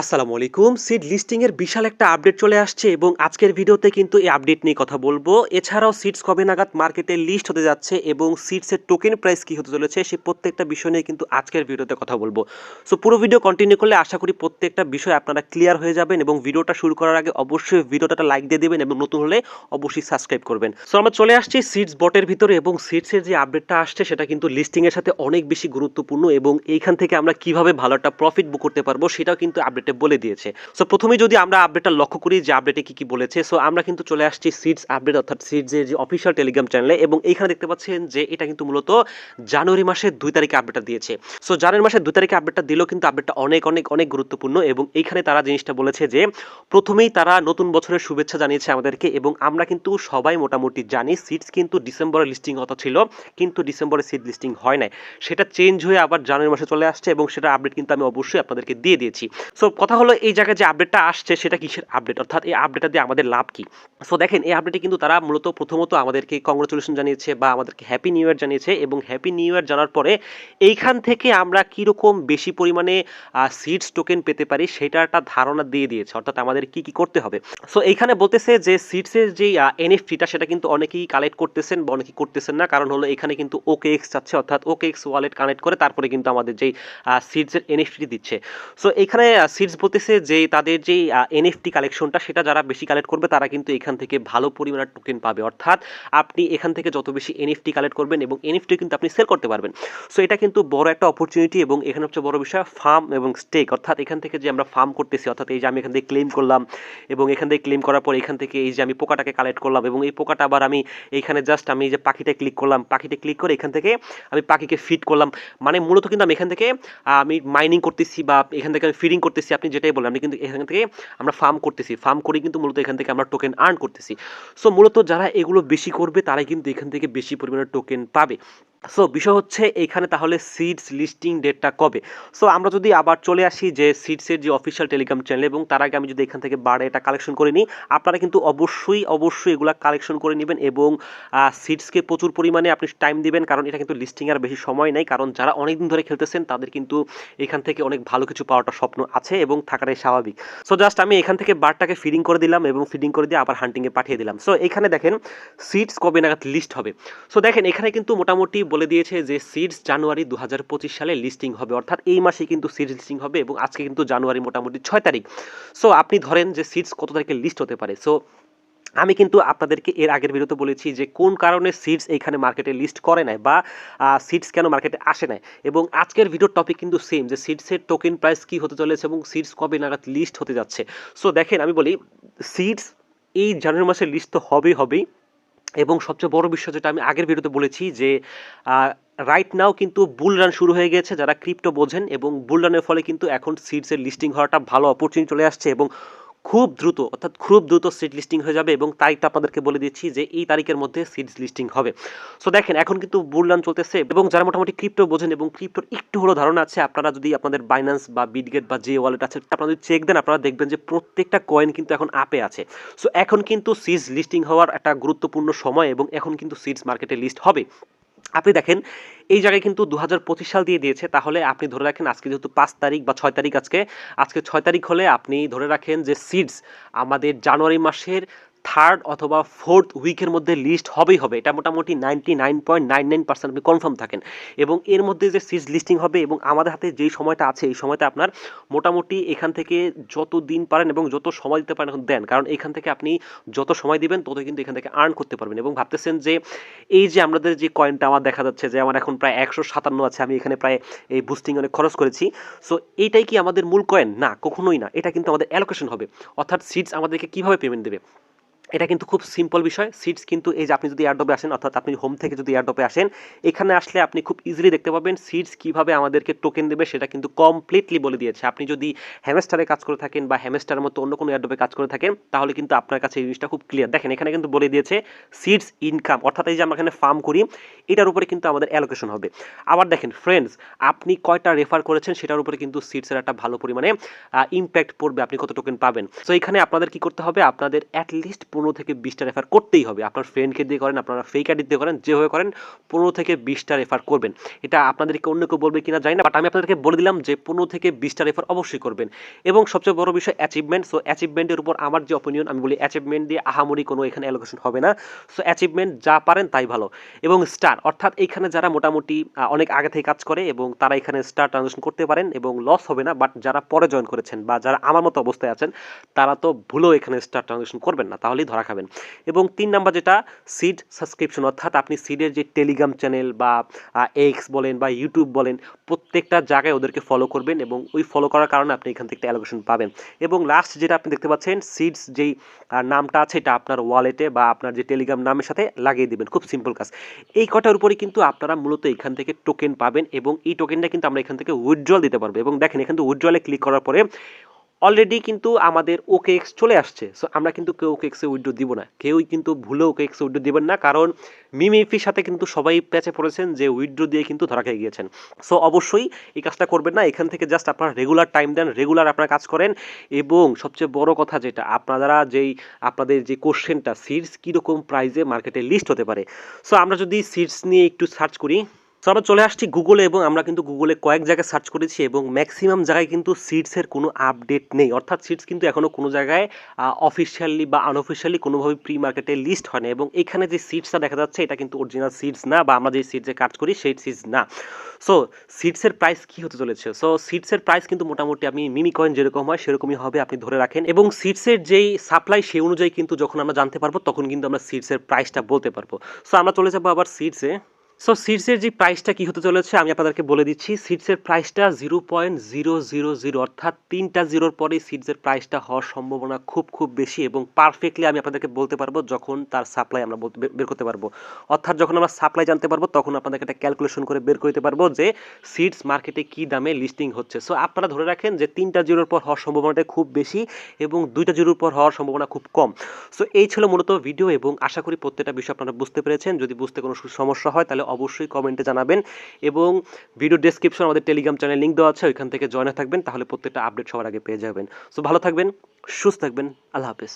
আসসালামু আলাইকুম। Seed listing এর বিশাল একটা আপডেট চলে আসছে এবং আজকের ভিডিওতে কিন্তু এই আপডেট নিয়ে কথা বলবো। এছাড়াও সিডস কবে নাগাদ মার্কেটে লিস্ট হতে যাচ্ছে এবং সিডস এর টোকেন প্রাইস কি হতে চলেছে সেই প্রত্যেকটা বিষয় নিয়ে কিন্তু আজকের ভিডিওতে কথা বলবো। সো পুরো ভিডিও কন্টিনিউ করলে আশা করি প্রত্যেকটা বিষয় আপনারা ক্লিয়ার হয়ে যাবেন এবং ভিডিওটা শুরু করার আগে অবশ্যই ভিডিওটা একটা লাইক দিয়ে দিবেন এবং নতুন হলে অবশ্যই সাবস্ক্রাইব করবেন। সো আমরা চলে আসছি সিডস বটের ভিতরে এবং সিডস এর যে আপডেটটা আসছে সেটা কিন্তু লিস্টিং এর সাথে অনেক বেশি গুরুত্বপূর্ণ এবং এইখান থেকে আমরা কিভাবে ভালো একটা প্রফিট বুক করতে পারবো সেটাও কিন্তু আপডেটে বলে দিয়েছে। সো প্রথমে যদি আমরা আপডেটটা লক্ষ্য করি যে আপডেটে কি কি বলেছে, সো আমরা কিন্তু চলে আসছি সিডস আপডেট অর্থাৎ সিডস এর যে অফিসিয়াল টেলিগ্রাম চ্যানেলে এবং এইখানে দেখতে পাচ্ছেন যে এটা কিন্তু মূলত জানুয়ারি মাসের 2 তারিখে আপডেটটা দিয়েছে। সো জানুয়ারি মাসের 2 তারিখে আপডেটটা দিলেও কিন্তু আপডেটটা অনেক অনেক অনেক গুরুত্বপূর্ণ এবং এইখানে তারা জিনিসটা বলেছে যে প্রথমেই তারা নতুন বছরের শুভেচ্ছা জানিয়েছে আমাদেরকে এবং আমরা কিন্তু সবাই মোটামুটি জানি সিডস কিন্তু ডিসেম্বরে লিস্টিং হতো ছিল, কিন্তু ডিসেম্বরে সিড লিস্টিং হয় নাই, সেটা চেঞ্জ হয়ে আবার জানুয়ারি মাসে চলে আসছে এবং সেটা আপডেট কিন্তু আমি অবশ্যই আপনাদেরকে দিয়ে দিয়েছি। সো কথা হলো এই জায়গায় যে আপডেটটা আসছে সেটা কিসের আপডেট, অর্থাৎ এই আপডেটটা দিয়ে আমাদের লাভ কি। সো দেখেন এই আপডেটে কিন্তু তারা মূলত প্রথমত আমাদেরকে কংগ্রাচুলেশন জানিয়েছে বা আমাদেরকে হ্যাপি নিউ ইয়ার জানিয়েছে এবং হ্যাপি নিউ ইয়ার জানার পরে এইখান থেকে আমরা কীরকম বেশি পরিমাণে সিডস টোকেন পেতে পারি সেটা একটা ধারণা দিয়ে দিয়েছে, অর্থাৎ আমাদের কি কি করতে হবে। সো এইখানে বলতেছে যে সিডসের যে এনএফটিটা সেটা কিন্তু অনেকেই কালেক্ট করতেছেন বা অনেকেই করতেছেন না, কারণ হলো এখানে কিন্তু ওকে এক্স যাচ্ছে, অর্থাৎ ওকে এক্স ওয়ালেট কানেক্ট করে তারপরে কিন্তু আমাদের যেই সিডসের এনএফটি দিচ্ছে। সো এখানে সিডস বলতেছে যে তাদের যেই এনএফটি কালেকশনটা সেটা যারা বেশি কালেক্ট করবে তারা কিন্তু এখান থেকে ভালো পরিমাণের টোকেন পাবে, অর্থাৎ আপনি এখান থেকে যত বেশি এনএফটি কালেক্ট করবেন এবং এনএফটি কিন্তু আপনি সেল করতে পারবেন। সো এটা কিন্তু বড় একটা অপরচুনিটি এবং এখানে হচ্ছে বড় বিষয় ফার্ম এবং স্টেক, অর্থাৎ এখান থেকে যে আমরা ফার্ম করতেছি, অর্থাৎ এই যে আমি এখান থেকে ক্লেম করলাম এবং এখান থেকে ক্লেম করার পর এখান থেকে এই যে আমি পোকাটাকে কালেক্ট করলাম এবং এই পোকাটা আবার আমি এইখানে জাস্ট আমি এই যে পাখিটা ক্লিক করলাম, পাখিতে ক্লিক করে এখান থেকে আমি পাখিকে ফিড করলাম, মানে মূলত কিন্তু আমি এখান থেকে আমি মাইনিং করতেছি বা এখান থেকে আমি ফিডিং করতেছি, আপনি যেটাই বললেন, আমি কিন্তু এখান থেকে আমরা ফার্ম করতেছি, ফার্ম করে কিন্তু মূলত এখান থেকে আমরা টোকেন আর্ন করতেছি। সো মূলত যারা এগুলো বেশি করবে তারাই কিন্তু এখান থেকে বেশি পরিমাণে টোকেন পাবে। সো বিষয় হচ্ছে এইখানে তাহলে সিডস লিস্টিং ডেটটা কবে। সো আমরা যদি আবার চলে আসি যে সিডসের যে অফিসিয়াল টেলিগ্রাম চ্যানেল এবং তার আগে আমি যদি এখান থেকে বারে এটা কালেকশন করে নিই, আপনারা কিন্তু অবশ্যই অবশ্যই এগুলা কালেকশন করে নেবেন এবং সিডসকে প্রচুর পরিমাণে আপনি টাইম দিবেন, কারণ এটা কিন্তু লিস্টিং আর বেশি সময় নেই, কারণ যারা অনেকদিন ধরে খেলতেছেন তাদের কিন্তু এখান থেকে অনেক ভালো কিছু পাওয়াটা স্বপ্ন আছে এবং থাকাটাই স্বাভাবিক। সো জাস্ট আমি এখান থেকে বারটাকে ফিডিং করে দিলাম এবং ফিডিং করে দিয়ে আবার হান্টিংয়ে পাঠিয়ে দিলাম। সো এখানে দেখেন সিডস কবে নাগাদ লিস্ট হবে। সো দেখেন এখানে কিন্তু মোটামুটি বলে দিয়েছে যে সিডস জানুয়ারি 2025 সালে লিস্টিং হবে, অর্থাৎ এই মাসে কিন্তু সিডস লিস্টিং হবে এবং আজকে কিন্তু জানুয়ারি মোটামুটি 6 তারিখ। সো আপনি ধরেন যে সিডস কত তারিখে লিস্ট হতে পারে। সো আমি কিন্তু আপনাদেরকে এর আগের ভিডিওতে বলেছি যে কোন কারণে সিডস এইখানে মার্কেটে লিস্ট করে নাই বা সিডস কেন মার্কেটে আসে নাই, এবং আজকের ভিডিওর টপিক কিন্তু সেম, যে সিডসের টোকেন প্রাইস কি হতে চলেছে এবং সিডস কবে নাগাদ লিস্ট হতে যাচ্ছে। সো দেখেন আমি বলি সিডস এই জানুয়ারি মাসে লিস্ট তো হবেই এবং সবচেয়ে বড় বিষয় যেটা আমি আগের ভিডিওতে বলেছি যে রাইট নাও কিন্তু বুল রান শুরু হয়ে গেছে, যারা ক্রিপ্টো বোঝেন, এবং বুল রানের ফলে কিন্তু এখন সিডসের লিস্টিং হওয়াটা ভালো অপরচুনিটি চলে আসছে এবং খুব দ্রুত, অর্থাৎ খুব দ্রুত সিড লিস্টিং হয়ে যাবে এবং তারিখটা আপনাদেরকে বলে দিচ্ছি যে এই তারিখের মধ্যে সিডস লিস্টিং হবে। সো দেখেন এখন কিন্তু বুল রান চলতেছে এবং যারা মোটামুটি ক্রিপ্টো বোঝেন এবং ক্রিপ্টোর একটু হলো ধারণা আছে, আপনারা যদি আপনাদের বাইন্যান্স বা বিটগেট বা যে ওয়ালেট আছে আপনারা যদি চেক দেন আপনারা দেখবেন যে প্রত্যেকটা কয়েন কিন্তু এখন আপে আছে। সো এখন কিন্তু সিডস লিস্টিং হওয়ার একটা গুরুত্বপূর্ণ সময় এবং এখন কিন্তু সিডস মার্কেটে লিস্ট হবে। আপনি দেখেন এই জায়গায় কিন্তু 2025 সাল দিয়ে দিয়েছে, তাহলে আপনি ধরে রাখেন আজকে যেহেতু 5 তারিখ বা 6 তারিখ, আজকে 6 তারিখ হলে আপনি ধরে রাখেন যে সিডস আমাদের জানুয়ারি মাসের থার্ড অথবা ফোর্থ উইকের মধ্যে লিস্ট হবেই হবে, এটা মোটামুটি 99.99% আপনি কনফার্ম থাকেন। এবং এর মধ্যে যে সিডস লিস্টিং হবে এবং আমাদের হাতে যেই সময়টা আছে এই সময়টা আপনার মোটামুটি এখান থেকে যত দিন পারেন এবং যত সময় দিতে পারেন এখন দেন, কারণ এখান থেকে আপনি যত সময় দিবেন তত কিন্তু এখান থেকে আর্ন করতে পারবেন। এবং ভাবতেছেন যে এই যে আমাদের যে কয়েনটা আমার দেখা যাচ্ছে যে আমার এখন প্রায় 157 আছে, আমি এখানে প্রায় এই বুস্টিং অনেক খরচ করেছি। সো এইটাই কি আমাদের মূল কয়েন? না, কখনোই না, এটা কিন্তু আমাদের অ্যালোকেশন হবে, অর্থাৎ সিডস আমাদেরকে কিভাবে পেমেন্ট দেবে। এটা কিন্তু খুব সিম্পল বিষয়। সিডস কিন্তু এই যে আপনি যদি এয়ারড্রপে আসেন, অর্থাৎ আপনি হোম থেকে যদি এয়ারড্রপে আসেন, এখানে আসলে আপনি খুব ইজিলি দেখতে পাবেন সিডস কিভাবে আমাদেরকে টোকেন দেবে, সেটা কিন্তু কমপ্লিটলি বলে দিয়েছে। আপনি যদি হ্যামস্টারে কাজ করে থাকেন বা হ্যামস্টারের মতো অন্য কোনো এয়ারড্রপে কাজ করে থাকেন তাহলে কিন্তু আপনার কাছে এই জিনিসটা খুব ক্লিয়ার। দেখেন এখানে কিন্তু বলে দিয়েছে সিডস ইনকাম, অর্থাৎ এই যে আমরা এখানে ফার্ম করি এটার উপরে কিন্তু আমাদের অ্যালোকেশন হবে। আবার দেখেন ফ্রেন্ডস, আপনি কয়টা রেফার করেছেন সেটার উপরে কিন্তু সিডসের একটা ভালো পরিমাণে ইম্প্যাক্ট পড়বে, আপনি কত টোকেন পাবেন। সো এখানে আপনাদের কি করতে হবে, আপনাদের অ্যাটলিস্ট 15 থেকে 20টা রেফার করতেই হবে। আপনার ফ্রেন্ডকে দিয়ে করেন, আপনারা ফেক আইডি দিয়ে করেন, যেভাবে করেন 15 থেকে 20টা রেফার করবেন। এটা আপনাদেরকে অন্য কেউ বলবে কিনা জানি না, বাট আমি আপনাদেরকে বলে দিলাম যে 15 থেকে 20টা রেফার অবশ্যই করবেন। এবং সবচেয়ে বড় বিষয় অ্যাচিভমেন্ট। সো অ্যাচিভমেন্টের উপর আমার যে অপিনিয়ন, আমি বলি অ্যাচিভমেন্ট দিয়ে আহামরি কোনো এখানে অ্যালোকেশন হবে না। সো অ্যাচিভমেন্ট যা পারেন তাই ভালো। এবং স্টার, অর্থাৎ এইখানে যারা মোটামুটি অনেক আগে থেকে কাজ করে এবং তারা এখানে স্টার ট্রানজাকশন করতে পারেন এবং লস হবে না। বাট যারা পরে জয়েন করেছেন বা যারা আমার মতো অবস্থায় আছেন, তারা তো ভুলেও এখানে স্টার ট্রানজাকশন করবেন না, তাহলেই ধরা খাবেন। এবং 3 নাম্বার যেটা সিড সাবস্ক্রিপশন, অর্থাৎ আপনি সিডের যে টেলিগ্রাম চ্যানেল বা এক্স বলেন বা ইউটিউব বলেন, প্রত্যেকটা জায়গায় ওদেরকে ফলো করবেন এবং ওই ফলো করার কারণে আপনি এখান থেকে অ্যালোকেশন পাবেন। এবং লাস্ট যেটা আপনি দেখতে পাচ্ছেন, সিডস যেই নামটা আছে এটা আপনার ওয়ালেটে বা আপনার যে টেলিগ্রাম নামের সাথে লাগিয়ে দিবেন। খুব সিম্পল কাজ। এই কটার উপরে কিন্তু আপনারা মূলত এখান থেকে টোকেন পাবেন এবং এই টোকেনটা কিন্তু আমরা এখান থেকে উইথড্রল দিতে পারবো। এবং দেখেন এখান থেকে উইথড্রলে ক্লিক করার পরে অলরেডি কিন্তু আমাদের ওকেএক্স চলে আসছে। সো আমরা কিন্তু কেউ ওকেএক্সে উইথড্র দিব না, কেউই কিন্তু ভুলে ওকেএক্সে উইথড্র দিবেন না, কারণ মিমিফির সাথে কিন্তু সবাই প্যাচে পড়েছেন যে উইথড্র দিয়ে কিন্তু ধরা খেয়ে গিয়েছেন। সো অবশ্যই এই কাজটা করবেন না। এখান থেকে জাস্ট আপনারা রেগুলার টাইম দেন, রেগুলার আপনারা কাজ করেন। এবং সবচেয়ে বড় কথা যেটা, আপনারা আপনাদের যে কোশ্চেনটা, সিডস কীরকম প্রাইসে মার্কেটে লিস্ট হতে পারে। সো আমরা যদি সিডস নিয়ে একটু সার্চ করি, সো আমরা চলে আসছি গুগলে এবং আমরা কিন্তু গুগলে কয়েক জায়গায় সার্চ করেছি এবং ম্যাক্সিমাম জায়গায় কিন্তু সিডসের কোনো আপডেট নেই। অর্থাৎ সিডস কিন্তু এখনও কোনো জায়গায় অফিসিয়ালি বা আনঅফিসিয়ালি কোনোভাবে প্রি মার্কেটে লিস্ট হয় না। এবং এখানে যে সিডসটা দেখা যাচ্ছে এটা কিন্তু অরিজিনাল সিডস না, বা আমরা যে সিডসে কাজ করি সেই সিডস না। সো সিডসের প্রাইস কী হতে চলেছে? সো সিডসের প্রাইস কিন্তু মোটামুটি আমি মিমি কয়েন যেরকম হয় সেরকমই হবে, আপনি ধরে রাখেন। এবং সিডসের যেই সাপ্লাই সেই অনুযায়ী কিন্তু যখন আমরা জানতে পারবো তখন কিন্তু আমরা সিডসের প্রাইসটা বলতে পারবো। সো আমরা চলে যাবো আবার সিডসে। সো সিডসের যে প্রাইসটা কী হতে চলেছে আমি আপনাদেরকে বলে দিচ্ছি। সিডসের প্রাইসটা 0.000, অর্থাৎ 3টা জিরোর পরেই সিডসের প্রাইসটা হওয়ার সম্ভাবনা খুব বেশি। এবং পারফেক্টলি আমি আপনাদেরকে বলতে পারবো যখন তার সাপ্লাই আমরা বের করতে পারবো। অর্থাৎ যখন আমরা সাপ্লাই জানতে পারবো তখন আপনাদেরকে একটা ক্যালকুলেশন করে বের করতে পারবো যে সিডস মার্কেটে কী দামে লিস্টিং হচ্ছে। সো আপনারা ধরে রাখেন যে 3টা জিরোর পর হওয়ার সম্ভাবনাটা খুব বেশি এবং 2টা জিরোর পর হওয়ার সম্ভাবনা খুব কম। সো এই ছিল মূলত ভিডিও এবং আশা করি প্রত্যেকটা বিষয় আপনারা বুঝতে পেরেছেন। যদি বুঝতে কোনো সমস্যা হয় তাহলে অবশ্যই কমেন্টে জানাবেন। এবং ভিডিও ডেসক্রিপশন আমাদের টেলিগ্রাম চ্যানেল লিঙ্ক দেওয়া আছে, ওইখান থেকে জয়েন থাকবেন, তাহলে প্রত্যেকটা আপডেট সবার আগে পেয়ে যাবেন। সো ভালো থাকবেন, সুস্থ থাকবেন, আল্লাহ হাফেজ।